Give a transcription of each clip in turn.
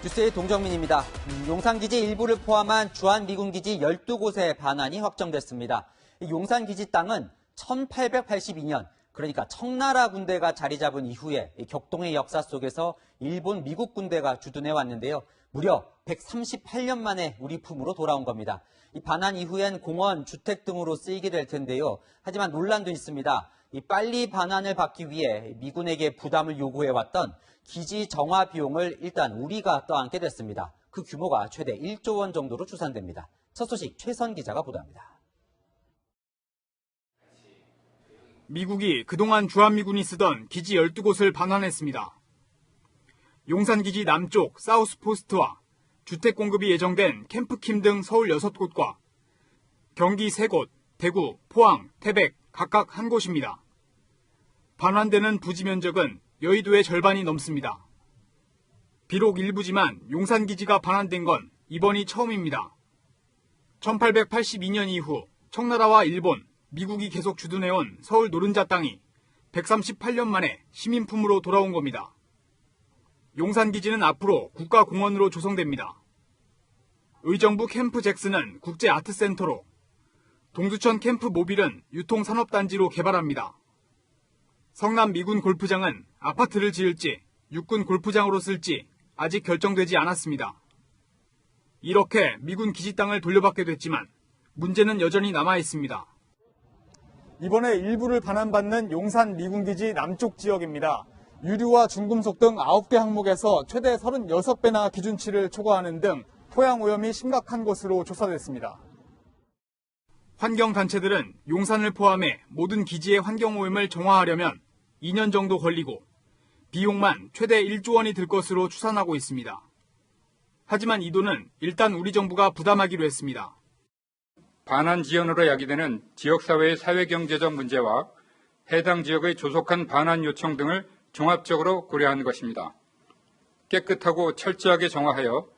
뉴스의 동정민입니다. 용산기지 일부를 포함한 주한미군기지 12곳의 반환이 확정됐습니다. 용산기지 땅은 1882년, 그러니까 청나라 군대가 자리 잡은 이후에 격동의 역사 속에서 일본, 미국 군대가 주둔해 왔는데요. 무려 138년 만에 우리 품으로 돌아온 겁니다. 이 반환 이후엔 공원, 주택 등으로 쓰이게 될 텐데요. 하지만 논란도 있습니다. 이 빨리 반환을 받기 위해 미군에게 부담을 요구해왔던 기지 정화 비용을 일단 우리가 떠안게 됐습니다. 그 규모가 최대 1조 원 정도로 추산됩니다. 첫 소식 최선 기자가 보도합니다. 미국이 그동안 주한미군이 쓰던 기지 12곳을 반환했습니다. 용산기지 남쪽 사우스포스트와 주택 공급이 예정된 캠프킴 등 서울 6곳과 경기 3곳, 대구, 포항, 태백 각각 1곳입니다. 반환되는 부지 면적은 여의도의 절반이 넘습니다. 비록 일부지만 용산기지가 반환된 건 이번이 처음입니다. 1882년 이후 청나라와 일본, 미국이 계속 주둔해온 서울 노른자 땅이 138년 만에 시민품으로 돌아온 겁니다. 용산기지는 앞으로 국가공원으로 조성됩니다. 의정부 캠프 잭슨은 국제아트센터로, 동두천 캠프 모빌은 유통산업단지로 개발합니다. 성남 미군 골프장은 아파트를 지을지 육군 골프장으로 쓸지 아직 결정되지 않았습니다. 이렇게 미군 기지 땅을 돌려받게 됐지만 문제는 여전히 남아있습니다. 이번에 일부를 반환받는 용산 미군기지 남쪽 지역입니다. 유류와 중금속 등 9개 항목에서 최대 36배나 기준치를 초과하는 등 토양 오염이 심각한 것으로 조사됐습니다. 환경단체들은 용산을 포함해 모든 기지의 환경오염을 정화하려면 2년 정도 걸리고 비용만 최대 1조 원이 들 것으로 추산하고 있습니다. 하지만 이 돈은 일단 우리 정부가 부담하기로 했습니다. 반환 지연으로 야기되는 지역사회의 사회경제적 문제와 해당 지역의 조속한 반환 요청 등을 종합적으로 고려하는 것입니다. 깨끗하고 철저하게 정화하여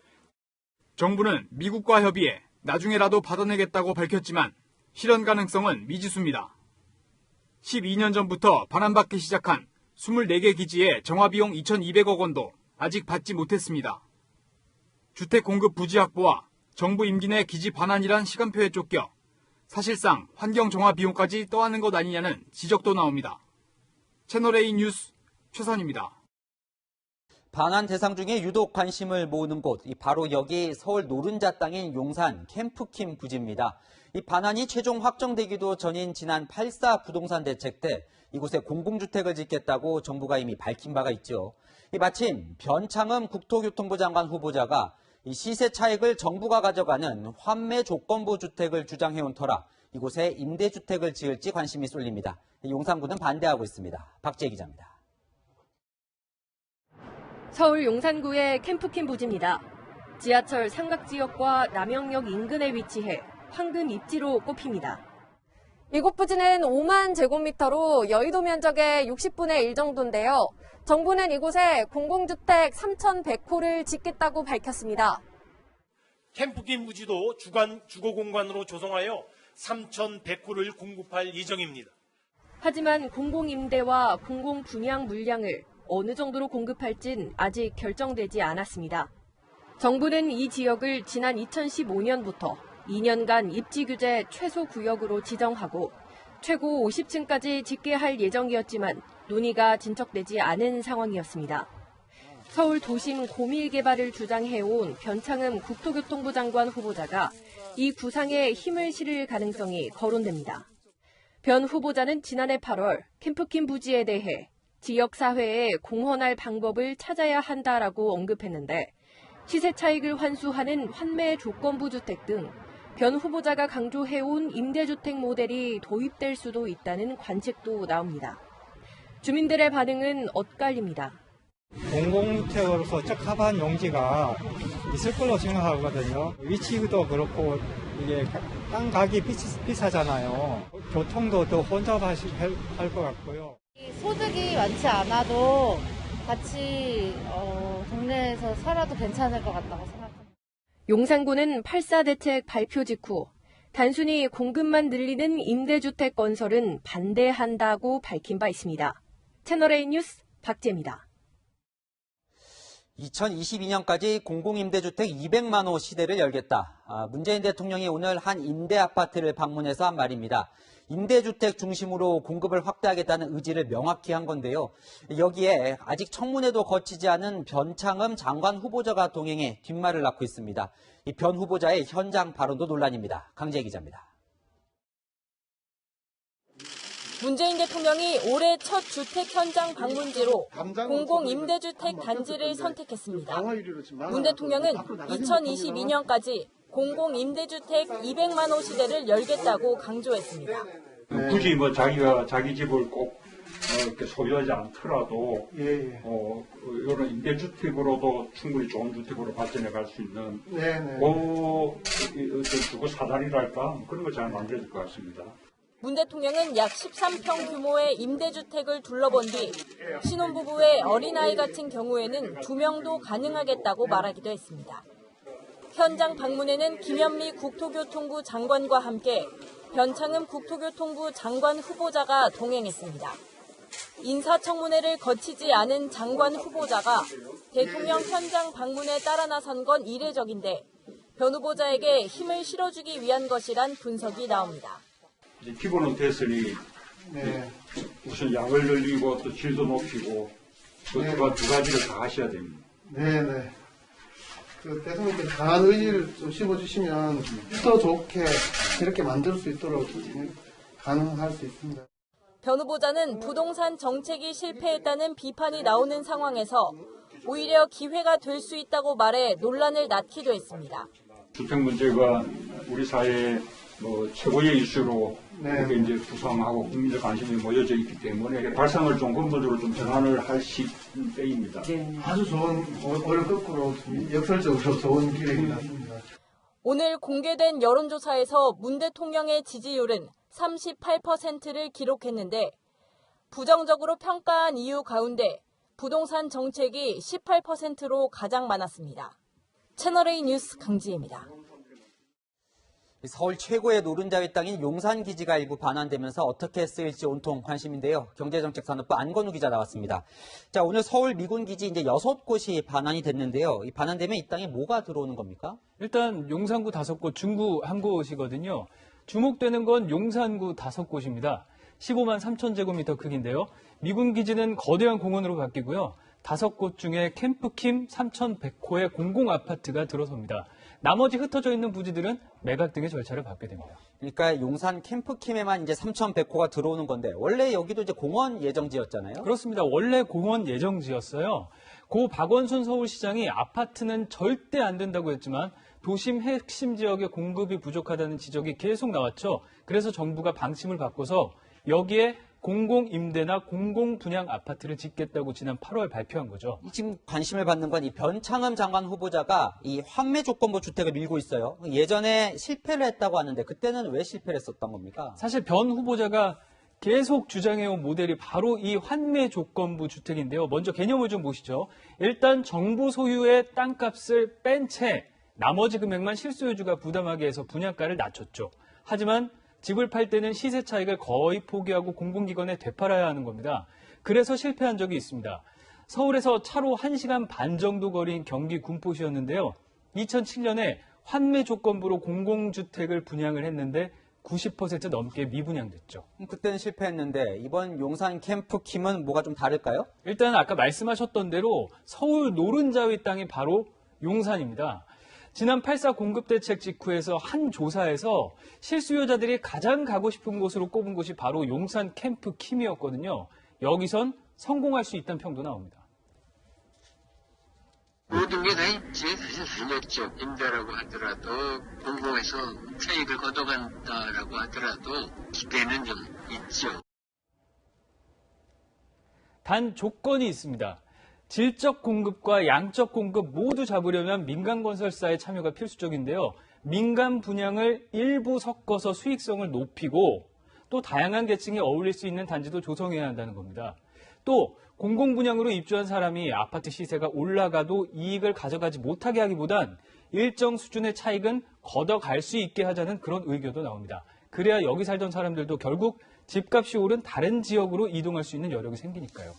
정부는 미국과 협의해 나중에라도 받아내겠다고 밝혔지만 실현 가능성은 미지수입니다. 12년 전부터 반환받기 시작한 24개 기지의 정화비용 2,200억 원도 아직 받지 못했습니다. 주택 공급 부지 확보와 정부 임기 내 기지 반환이란 시간표에 쫓겨 사실상 환경 정화 비용까지 떠안는 것 아니냐는 지적도 나옵니다. 채널A 뉴스 최선입니다. 반환 대상 중에 유독 관심을 모으는 곳, 바로 여기 서울 노른자 땅인 용산 캠프킴 부지입니다. 이 반환이 최종 확정되기도 전인 지난 8.4 부동산 대책 때 이곳에 공공주택을 짓겠다고 정부가 이미 밝힌 바가 있죠. 마침 변창흠 국토교통부 장관 후보자가 이 시세 차익을 정부가 가져가는 환매 조건부 주택을 주장해온 터라 이곳에 임대주택을 지을지 관심이 쏠립니다. 용산구는 반대하고 있습니다. 박지혜 기자입니다. 서울 용산구의 캠프킴 부지입니다. 지하철 삼각지역과 남영역 인근에 위치해 황금 입지로 꼽힙니다. 이곳 부지는 5만 제곱미터로 여의도 면적의 60분의 1 정도인데요. 정부는 이곳에 공공주택 3,100호를 짓겠다고 밝혔습니다. 캠프킴 부지도 주거공간으로 조성하여 3,100호를 공급할 예정입니다. 하지만 공공임대와 공공분양 물량을 어느 정도로 공급할진 아직 결정되지 않았습니다. 정부는 이 지역을 지난 2015년부터 2년간 입지규제 최소 구역으로 지정하고 최고 50층까지 짓게 할 예정이었지만 논의가 진척되지 않은 상황이었습니다. 서울 도심 고밀 개발을 주장해온 변창흠 국토교통부 장관 후보자가 이 구상에 힘을 실을 가능성이 거론됩니다. 변 후보자는 지난해 8월 캠프킴 부지에 대해 지역사회에 공헌할 방법을 찾아야 한다라고 언급했는데 시세 차익을 환수하는 환매 조건부 주택 등 변 후보자가 강조해온 임대주택 모델이 도입될 수도 있다는 관측도 나옵니다. 주민들의 반응은 엇갈립니다. 공공주택으로서 적합한 용지가 있을 걸로 생각하거든요. 위치도 그렇고 이게 땅 가격이 비싸잖아요. 교통도 더 혼잡할 것 같고요. 소득이 많지 않아도 같이 동네에서 살아도 괜찮을 것 같다고 생각합니다. 용산구는 8.4 대책 발표 직후 단순히 공급만 늘리는 임대주택 건설은 반대한다고 밝힌 바 있습니다. 채널A 뉴스 박지혜입니다. 2022년까지 공공임대주택 200만 호 시대를 열겠다. 문재인 대통령이 오늘 한 임대아파트를 방문해서 한 말입니다. 임대주택 중심으로 공급을 확대하겠다는 의지를 명확히 한 건데요. 여기에 아직 청문회도 거치지 않은 변창흠 장관 후보자가 동행해 뒷말을 낳고 있습니다. 이 변 후보자의 현장 발언도 논란입니다. 강재 기자입니다. 문재인 대통령이 올해 첫 주택 현장 방문지로 공공임대주택 단지를 선택했습니다. 문 대통령은 2022년까지 공공임대주택 200만 호 시대를 열겠다고 강조했습니다. 굳이 뭐 자기가 자기 집을 꼭 이렇게 소유하지 않더라도 이런 임대주택으로도 충분히 좋은 주택으로 발전해 갈 수 있는 주거 사다리랄까 그런 거 잘 만들어야 될 것 같습니다. 문 대통령은 약 13평 규모의 임대주택을 둘러본 뒤 신혼부부의 어린아이 같은 경우에는 2명도 가능하겠다고 말하기도 했습니다. 현장 방문에는 김현미 국토교통부 장관과 함께 변창흠 국토교통부 장관 후보자가 동행했습니다. 인사청문회를 거치지 않은 장관 후보자가 대통령 현장 방문에 따라 나선 건 이례적인데 변 후보자에게 힘을 실어주기 위한 것이란 분석이 나옵니다. 기본은 됐으니 우선 양을 늘리고 또 질도 높이고 두 가지를 다 하셔야 됩니다. 네네. 그 대통령께서 강한 의지를 좀 씹어주시면 더 좋게 이렇게 만들 수 있도록 가능할 수 있습니다. 변 후보자는 부동산 정책이 실패했다는 비판이 나오는 상황에서 오히려 기회가 될 수 있다고 말해 논란을 낳기도 했습니다. 주택 문제가 우리 사회의 최고의 이슈로 이렇게 이제 구성하고 국민적 관심이 모여져 있기 때문에 발상을 좀 근본적으로 좀 전환을 할 때입니다. 아주 좋은 오히려 거꾸로 역설적으로 좋은 기획인 것 같습니다. 오늘 공개된 여론조사에서 문 대통령의 지지율은 38%를 기록했는데 부정적으로 평가한 이유 가운데 부동산 정책이 18%로 가장 많았습니다. 채널A 뉴스 강지혜입니다. 서울 최고의 노른자위 땅인 용산기지가 일부 반환되면서 어떻게 쓰일지 온통 관심인데요. 경제정책산업부 안건우 기자 나왔습니다. 자, 오늘 서울 미군기지 이제 6곳이 반환이 됐는데요. 이 반환되면 이 땅에 뭐가 들어오는 겁니까? 일단 용산구 5곳, 중구 1곳이거든요. 주목되는 건 용산구 5곳입니다. 15만 3천 제곱미터 크기인데요. 미군기지는 거대한 공원으로 바뀌고요. 5곳 중에 캠프킴 3,100호의 공공아파트가 들어섭니다. 나머지 흩어져 있는 부지들은 매각 등의 절차를 밟게 됩니다. 그러니까 용산 캠프킴에만 이제 3,100호가 들어오는 건데 원래 여기도 이제 공원 예정지였잖아요. 그렇습니다. 원래 공원 예정지였어요. 고 박원순 서울시장이 아파트는 절대 안 된다고 했지만 도심 핵심 지역의 공급이 부족하다는 지적이 계속 나왔죠. 그래서 정부가 방침을 바꿔서 여기에 공공임대나 공공분양 아파트를 짓겠다고 지난 8월 발표한 거죠. 지금 관심을 받는 건 이 변창흠 장관 후보자가 이 환매 조건부 주택을 밀고 있어요. 예전에 실패를 했다고 하는데 그때는 왜 실패를 했었던 겁니까? 사실 변 후보자가 계속 주장해온 모델이 바로 이 환매 조건부 주택인데요. 먼저 개념을 좀 보시죠. 일단 정부 소유의 땅값을 뺀 채 나머지 금액만 실소유주가 부담하게 해서 분양가를 낮췄죠. 하지만 집을 팔 때는 시세 차익을 거의 포기하고 공공기관에 되팔아야 하는 겁니다. 그래서 실패한 적이 있습니다. 서울에서 차로 1시간 반 정도 거리인 경기 군포시였는데요. 2007년에 환매 조건부로 공공주택을 분양을 했는데 90% 넘게 미분양됐죠. 그때는 실패했는데 이번 용산 캠프킴은 뭐가 좀 다를까요? 일단 아까 말씀하셨던 대로 서울 노른자위 땅이 바로 용산입니다. 지난 8.4 공급대책 직후에서 한 조사에서 실수요자들이 가장 가고 싶은 곳으로 꼽은 곳이 바로 용산 캠프킴이었거든요. 여기선 성공할 수 있다는 평도 나옵니다. 모든 게 다 있지. 사실 전략적 임대라고 하더라도 공공에서 차익을 걷어간다라고 하더라도 기대는 좀 있죠. 단 조건이 있습니다. 질적 공급과 양적 공급 모두 잡으려면 민간 건설사의 참여가 필수적인데요. 민간 분양을 일부 섞어서 수익성을 높이고 또 다양한 계층이 어울릴 수 있는 단지도 조성해야 한다는 겁니다. 또 공공분양으로 입주한 사람이 아파트 시세가 올라가도 이익을 가져가지 못하게 하기보단 일정 수준의 차익은 걷어갈 수 있게 하자는 그런 의견도 나옵니다. 그래야 여기 살던 사람들도 결국 집값이 오른 다른 지역으로 이동할 수 있는 여력이 생기니까요.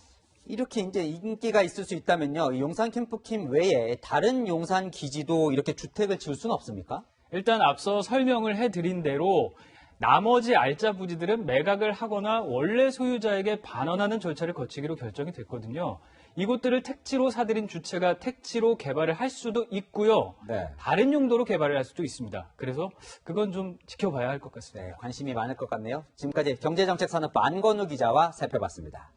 이렇게 이제 인기가 있을 수 있다면요. 이 용산 캠프킴 외에 다른 용산 기지도 이렇게 주택을 지을 수는 없습니까? 일단 앞서 설명을 해드린 대로 나머지 알짜 부지들은 매각을 하거나 원래 소유자에게 반환하는 절차를 거치기로 결정이 됐거든요. 이곳들을 택지로 사들인 주체가 택지로 개발을 할 수도 있고요. 네. 다른 용도로 개발을 할 수도 있습니다. 그래서 그건 좀 지켜봐야 할 것 같습니다. 네, 관심이 많을 것 같네요. 지금까지 경제정책산업부 안건우 기자와 살펴봤습니다.